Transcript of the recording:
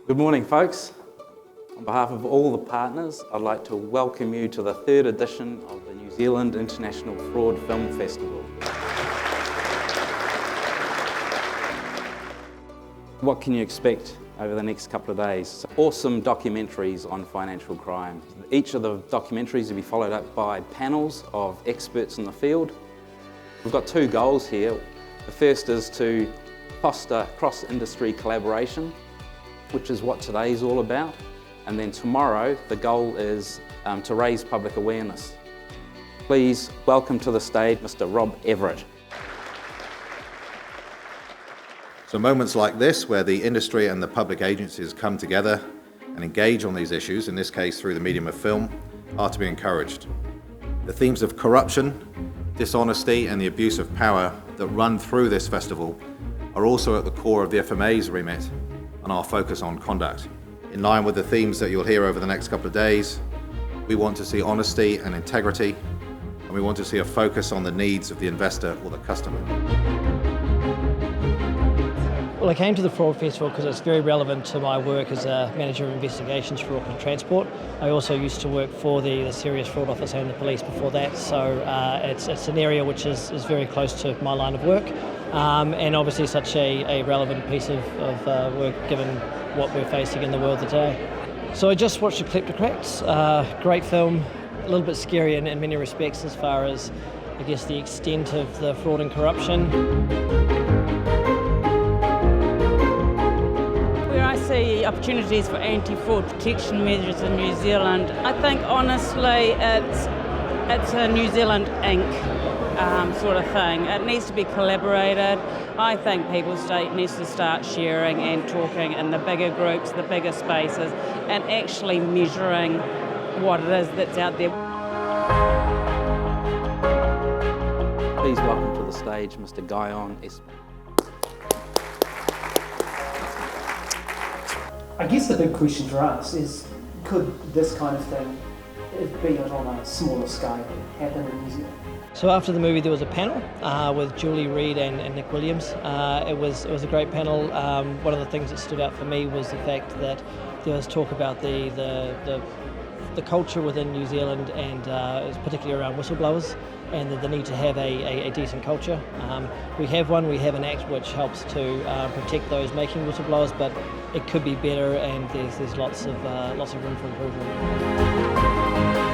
Good morning, folks. On behalf of all the partners, I'd like to welcome you to the third edition of the New Zealand International Fraud Film Festival. What can you expect over the next couple of days? Awesome documentaries on financial crime. Each of the documentaries will be followed up by panels of experts in the field. We've got two goals here. The first is to foster cross-industry collaboration, which is what today is all about. And then tomorrow, the goal is to raise public awareness. Please welcome to the stage Mr. Rob Everett. So moments like this, where the industry and the public agencies come together and engage on these issues, in this case through the medium of film, are to be encouraged. The themes of corruption, dishonesty and the abuse of power that run through this festival are also at the core of the FMA's remit and our focus on conduct. In line with the themes that you'll hear over the next couple of days, we want to see honesty and integrity, and we want to see a focus on the needs of the investor or the customer. Well, I came to the Fraud Festival because it's very relevant to my work as a manager of investigations for Auckland Transport. I also used to work for the Serious Fraud Office and the police before that, so it's an area which is very close to my line of work, and obviously such a relevant piece of work given what we're facing in the world today. So I just watched Kleptocrats, great film, a little bit scary in many respects as far as, I guess, the extent of the fraud and corruption. I see opportunities for anti-fraud protection measures in New Zealand. I think honestly it's a New Zealand Inc. Sort of thing. It needs to be collaborated. I think People State needs to start sharing and talking in the bigger groups, the bigger spaces, and actually measuring what it is that's out there. Please welcome to the stage Mr. Guyon Espin. I guess the big question for us is, could this kind of thing, be it on a smaller scale, happen in New Zealand? So after the movie there was a panel with Julie Reid and Nick Williams. It was a great panel. One of the things that stood out for me was the fact that there was talk about the culture within New Zealand, and particularly around whistleblowers, and the need to have a decent culture. We have an act which helps to protect those making whistleblowers, but it could be better, and there's lots of room for improvement.